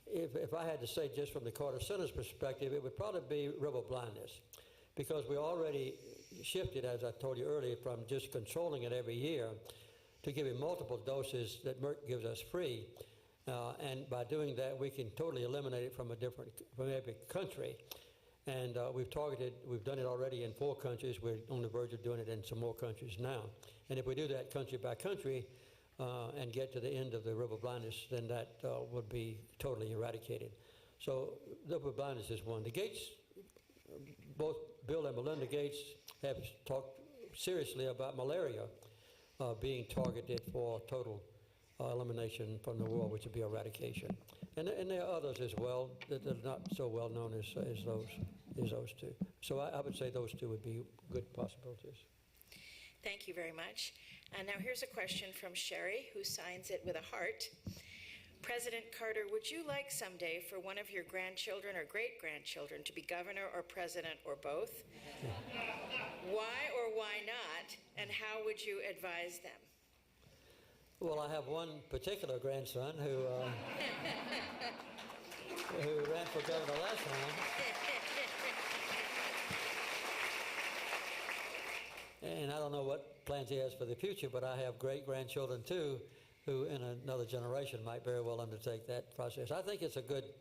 if I had to say just from the Carter Center's perspective, it would probably be river blindness, because we already shifted, as I told you earlier, from just controlling it every year to giving multiple doses that Merck gives us free. And by doing that, we can totally eliminate it from every country. And we've done it already in 4 countries. We're on the verge of doing it in some more countries now. And if we do that country by country and get to the end of the river blindness, then that would be totally eradicated. So river blindness is one. The Gates, both Bill and Melinda Gates have talked seriously about malaria being targeted for total elimination from the world, which would be eradication. And there are others as well that are not so well known as those two. So I would say those two would be good possibilities. Thank you very much. And now here's a question from Sherry, who signs it with a heart. President Carter, would you like someday for one of your grandchildren or great-grandchildren to be governor or president or both? Why or why not? And how would you advise them? Well, I have one particular grandson who ran for governor last time. And I don't know what plans he has for the future, but I have great-grandchildren too, who in another generation might very well undertake that process. I think it's a good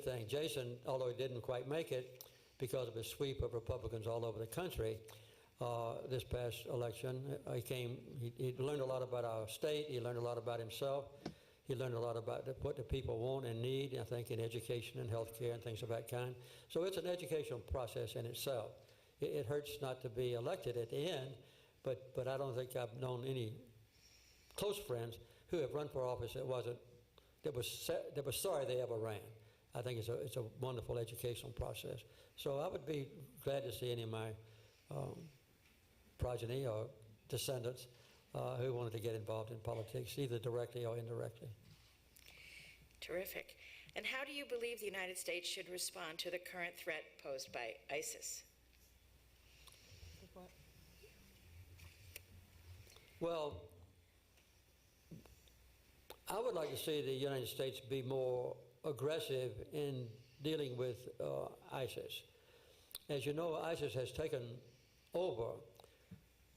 thing. Jason, although he didn't quite make it because of his sweep of Republicans all over the country, this past election, he learned a lot about our state. He learned a lot about himself. He learned a lot about what the people want and need, I think, in education and health care and things of that kind. So it's an educational process in itself. It hurts not to be elected at the end, but I don't think I've known any close friends who have run for office that was sorry they ever ran. I think it's a wonderful educational process. So I would be glad to see any of my progeny or descendants who wanted to get involved in politics, either directly or indirectly. Terrific. And how do you believe the United States should respond to the current threat posed by ISIS? Well, I would like to see the United States be more aggressive in dealing with ISIS. As you know, ISIS has taken over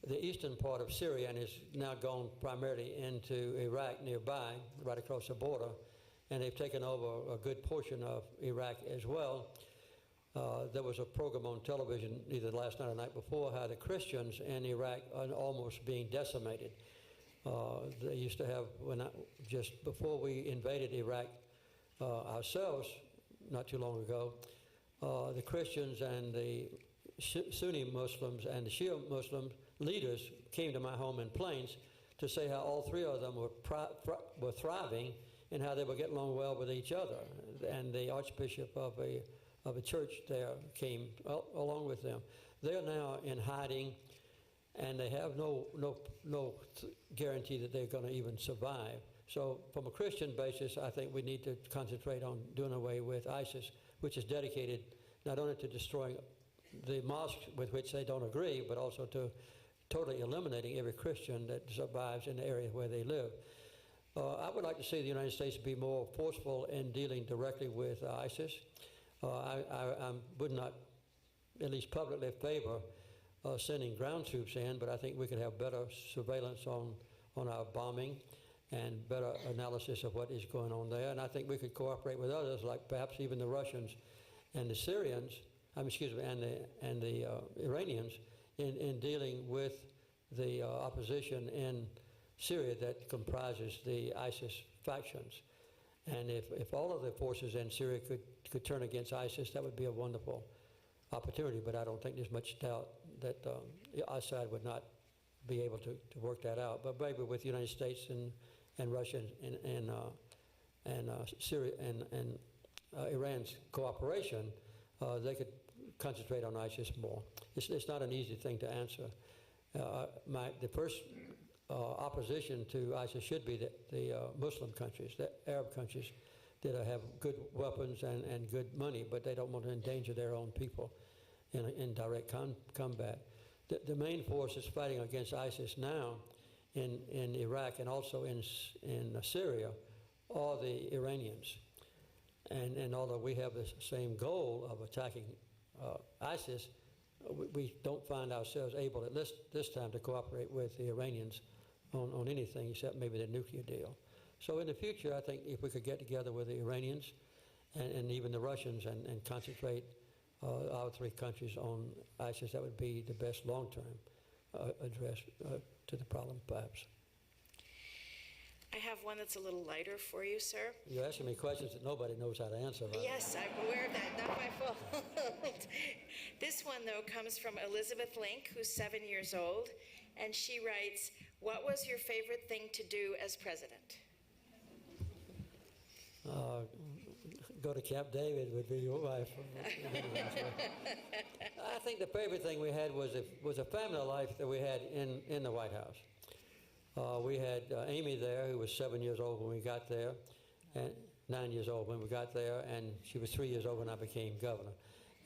the eastern part of Syria and has now gone primarily into Iraq nearby, right across the border, and they've taken over a good portion of Iraq as well. There was a program on television either last night or the night before how the Christians in Iraq are almost being decimated. They used to have, just before we invaded Iraq ourselves not too long ago, the Christians and the Sunni Muslims and the Shia Muslim leaders came to my home in Plains to say how all 3 of them were thriving and how they were getting along well with each other. And the Archbishop of a church there came along with them. They're now in hiding, and they have no guarantee that they're going to even survive. So from a Christian basis, I think we need to concentrate on doing away with ISIS, which is dedicated not only to destroying the mosques with which they don't agree, but also to totally eliminating every Christian that survives in the area where they live. I would like to see the United States be more forceful in dealing directly with ISIS. I would not, at least publicly, favor sending ground troops in, but I think we could have better surveillance on our bombing and better analysis of what is going on there. And I think we could cooperate with others, like perhaps even the Russians and the Syrians, and the Iranians, in dealing with the opposition in Syria that comprises the ISIS factions. And if all of the forces in Syria could turn against ISIS, that would be a wonderful opportunity, but I don't think there's much doubt that Assad would not be able to work that out. But maybe with the United States and Russia and Syria and Iran's cooperation, they could concentrate on ISIS more. It's not an easy thing to answer. The first opposition to ISIS should be the Muslim countries, the Arab countries that have good weapons and good money, but they don't want to endanger their own people in direct combat. The main force is fighting against ISIS now in Iraq and also in Syria are the Iranians. And although we have the same goal of attacking ISIS, we don't find ourselves able at this time to cooperate with the Iranians on anything except maybe the nuclear deal. So in the future, I think if we could get together with the Iranians and even the Russians and concentrate our three countries on ISIS, that would be the best long-term address to the problem, perhaps. I have one that's a little lighter for you, sir. You're asking me questions that nobody knows how to answer, right? Yes, I'm aware of that. Not my fault. This one, though, comes from Elizabeth Link, who's 7 years old, and she writes, "What was your favorite thing to do as president?" Go to Camp David would be your wife. I think the favorite thing we had was a family life that we had in the White House. We had Amy there, who was 7 years old when we got there, and 9 years old when we got there, and she was 3 years old when I became governor.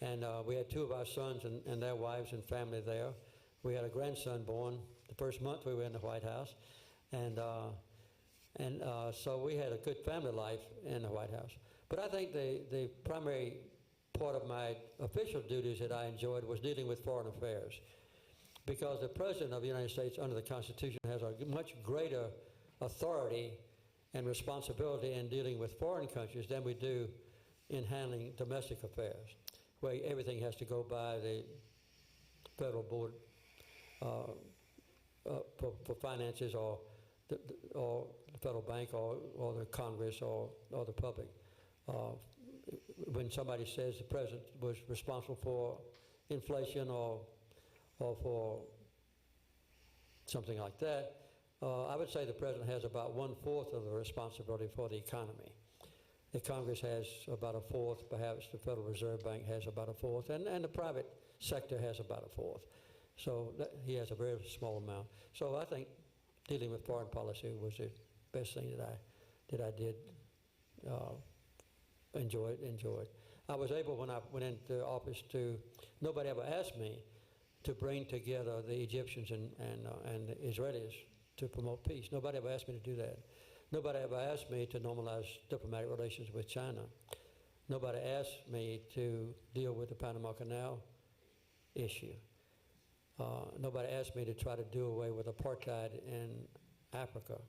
And we had two of our sons and their wives and family there. We had a grandson born the first month we were in the White House, and so we had a good family life in the White House. But I think the primary part of my official duties that I enjoyed was dealing with foreign affairs, because the President of the United States under the Constitution has a much greater authority and responsibility in dealing with foreign countries than we do in handling domestic affairs, where everything has to go by the Federal Board for Finances or the Federal Bank or the Congress or the public. When somebody says the President was responsible for inflation or for something like that, I would say the President has about 1/4 of the responsibility for the economy. The Congress has about 1/4, perhaps the Federal Reserve Bank has about 1/4, and the private sector has about 1/4. So he has a very small amount. So I think dealing with foreign policy was the best thing that I did enjoy. I was able, when I went into office, nobody ever asked me to bring together the Egyptians and the Israelis to promote peace. Nobody ever asked me to do that. Nobody ever asked me to normalize diplomatic relations with China. Nobody asked me to deal with the Panama Canal issue. Nobody asked me to try to do away with apartheid in Africa.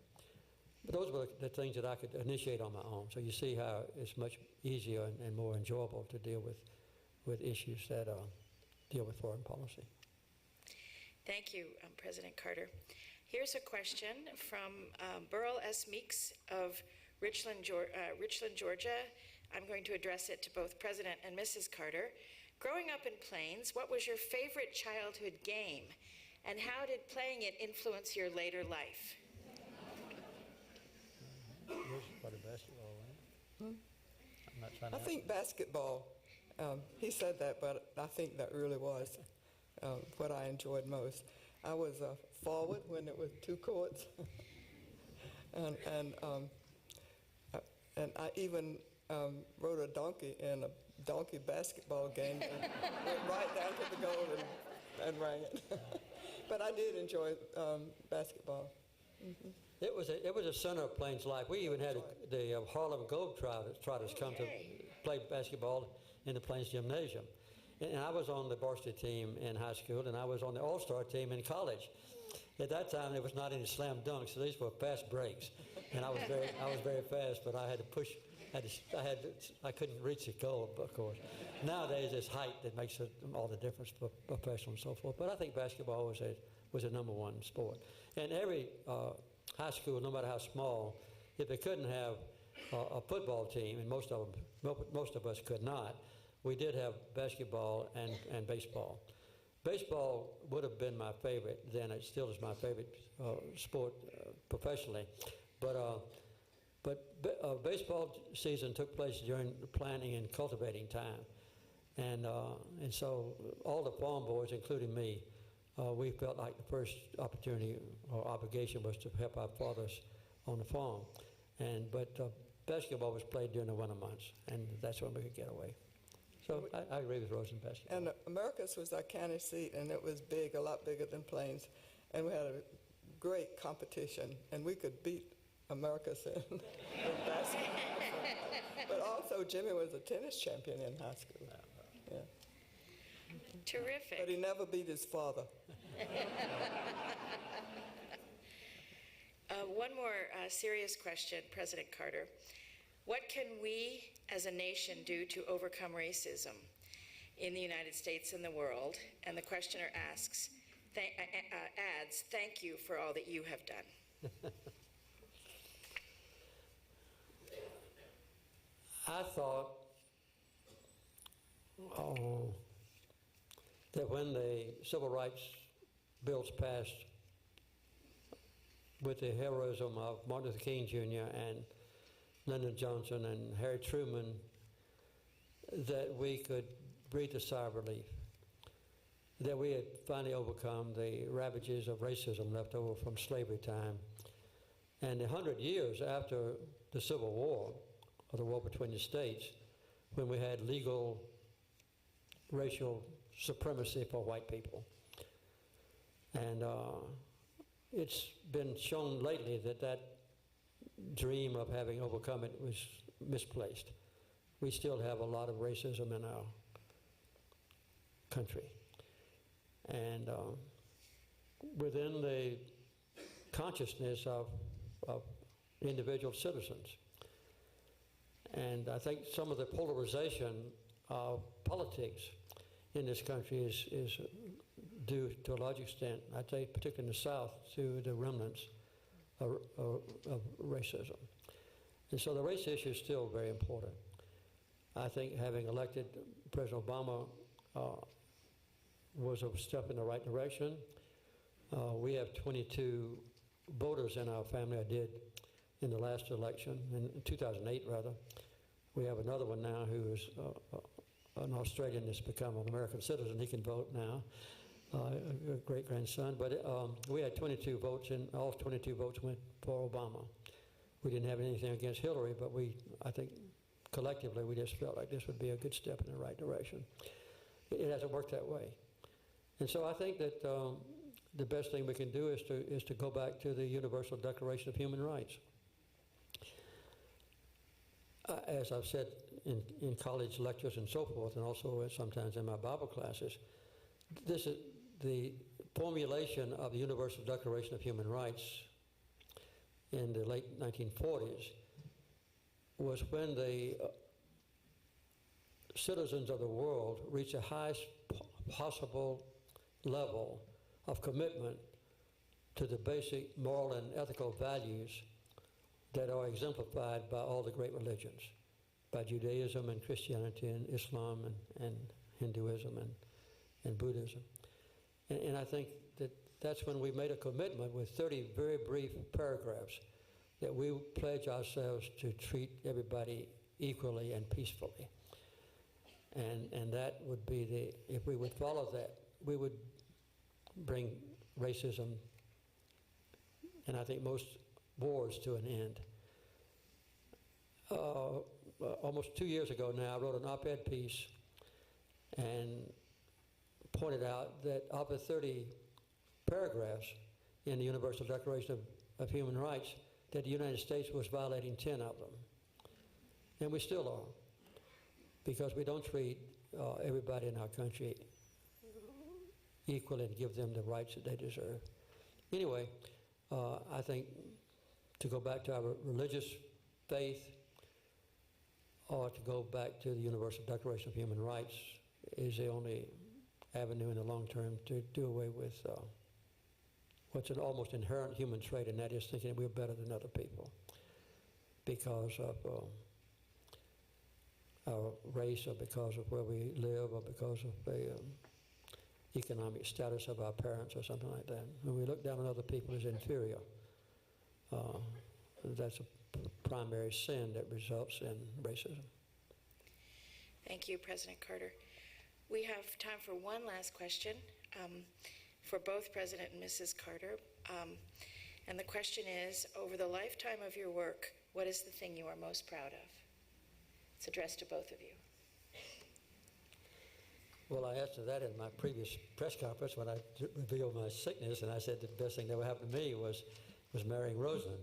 But those were the things that I could initiate on my own. So you see how it's much easier and more enjoyable to deal with issues that deal with foreign policy. Thank you, President Carter. Here's a question from Burl S. Meeks of Richland, Georgia. I'm going to address it to both President and Mrs. Carter. Growing up in Plains, what was your favorite childhood game, and how did playing it influence your later life? Yours is probably basketball, right? I'm not trying to I think basketball. He said that, but I think that really was what I enjoyed most. I was a forward when it was two courts, and I even rode a donkey in a donkey basketball game and went right down to the goal and rang it. But I did enjoy basketball. Mm-hmm. It was a center of Plains life. We even had the Harlem Globetrotters come to play basketball in the Plains Gymnasium. And I was on the varsity team in high school, and I was on the all-star team in college. At that time, there was not any slam dunks, so these were fast breaks. And I was very fast, but I had to push. I couldn't reach the goal, of course. Nowadays, it's height that makes all the difference for professional and so forth. But I think basketball was a number one sport. And every high school, no matter how small, if they couldn't have a football team, and most of us could not, we did have basketball and baseball. Baseball would have been my favorite then. It still is my favorite sport professionally. But baseball season took place during the planting and cultivating time. And so all the farm boys, including me, we felt like the first opportunity or obligation was to help our fathers on the farm. But basketball was played during the winter months, and that's when we could get away. So I agree with Rose in basketball. And Americus was our county seat, and it was big, a lot bigger than Plains. And we had a great competition, and we could beat Americus in basketball. But also, Jimmy was a tennis champion in high school. Yeah. Terrific. But he never beat his father. One more serious question, President Carter. What can we as a nation do to overcome racism in the United States and the world? And the questioner adds, thank you for all that you have done. I thought that when the civil rights bills passed with the heroism of Martin Luther King Jr. and Lyndon Johnson and Harry Truman, that we could breathe a sigh of relief, that we had finally overcome the ravages of racism left over from slavery time. And 100 years after the Civil War, or the war between the states, when we had legal racial supremacy for white people. And it's been shown lately that that dream of having overcome it was misplaced. We still have a lot of racism in our country. And within the consciousness of individual citizens. And I think some of the polarization of politics in this country is due to a large extent, I'd say particularly in the South, to the remnants of racism. And so the race issue is still very important. I think having elected President Obama was a step in the right direction. We have 22 voters in our family. I did in the last election, in 2008 rather. We have another one now who is an Australian that's become an American citizen. He can vote now, a great-grandson. But we had 22 votes, and all 22 votes went for Obama. We didn't have anything against Hillary, but I think collectively we just felt like this would be a good step in the right direction. It hasn't worked that way. And so I think that the best thing we can do is to go back to the Universal Declaration of Human Rights. As I've said in college lectures and so forth, and also sometimes in my Bible classes, this is the formulation of the Universal Declaration of Human Rights in the late 1940s was when the citizens of the world reached the highest possible level of commitment to the basic moral and ethical values that are exemplified by all the great religions, by Judaism and Christianity and Islam and Hinduism and Buddhism. And I think that that's when we made a commitment with 30 very brief paragraphs that we pledge ourselves to treat everybody equally and peacefully. And that would be if we would follow that, we would bring racism, and I think most wars, to an end. Almost 2 years ago now, I wrote an op-ed piece and pointed out that of the 30 paragraphs in the Universal Declaration of Human Rights, that the United States was violating 10 of them. And we still are, because we don't treat everybody in our country equally and give them the rights that they deserve. Anyway, I think to go back to our religious faith or to go back to the Universal Declaration of Human Rights is the only avenue in the long term to do away with what's an almost inherent human trait, and that is thinking that we're better than other people because of our race or because of where we live or because of the economic status of our parents or something like that. When we look down on other people as inferior, that's a primary sin that results in racism. Thank you, President Carter. We have time for one last question for both President and Mrs. Carter. And the question is, over the lifetime of your work, what is the thing you are most proud of? It's addressed to both of you. Well, I answered that in my previous press conference when I revealed my sickness, and I said the best thing that ever happened to me was marrying Rosalynn.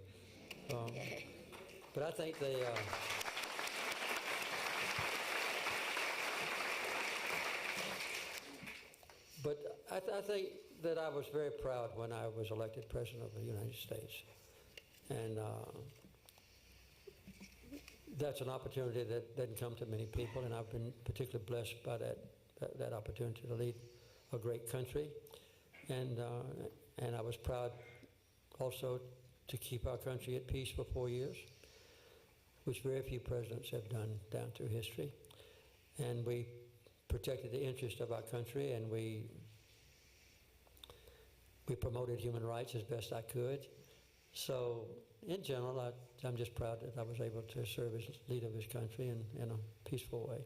But I think I think that I was very proud when I was elected President of the United States. And that's an opportunity that doesn't come to many people, and I've been particularly blessed by that opportunity to lead a great country. And I was proud also to keep our country at peace for 4 years, which very few presidents have done down through history. And we protected the interest of our country, and we promoted human rights as best I could. So in general, I'm just proud that I was able to serve as leader of this country in a peaceful way.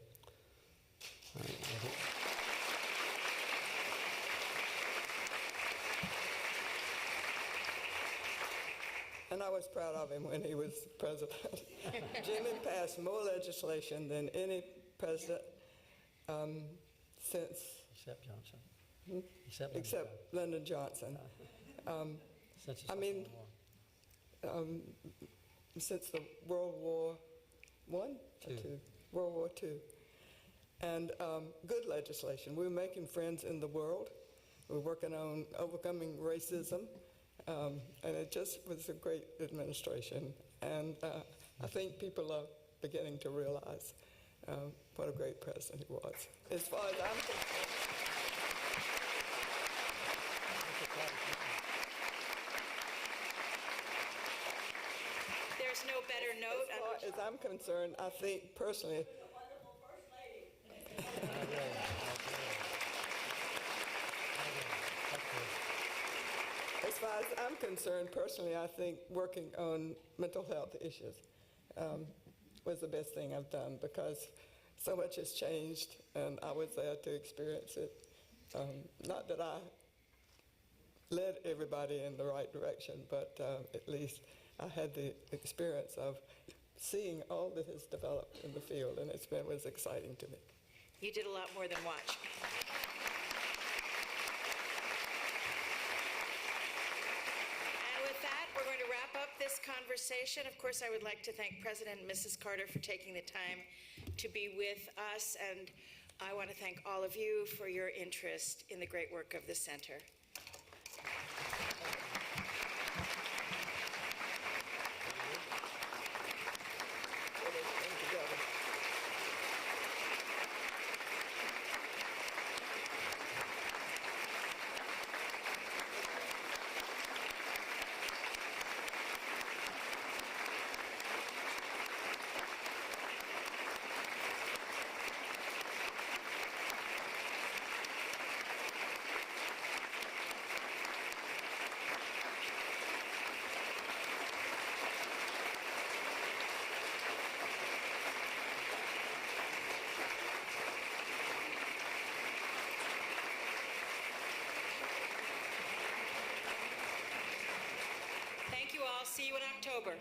And I was proud of him when he was president. Jimmy passed more legislation than any president since... Except Johnson. Except Lyndon Johnson. I mean, since the World War I? World War II. And good legislation. We're making friends in the world. We're working on overcoming racism. And it just was a great administration. And I think people are beginning to realize what a great president he was. As far as I'm concerned. There's no better note. As far as I'm concerned, I think personally. As far as I'm concerned, personally, I think working on mental health issues was the best thing I've done, because so much has changed, and I was there to experience it. Not that I led everybody in the right direction, but at least I had the experience of seeing all that has developed in the field, and it was exciting to me. You did a lot more than watch. And with that, we're going to wrap up this conversation. Of course, I would like to thank President and Mrs. Carter for taking the time to be with us, and I want to thank all of you for your interest in the great work of the center. See you in October.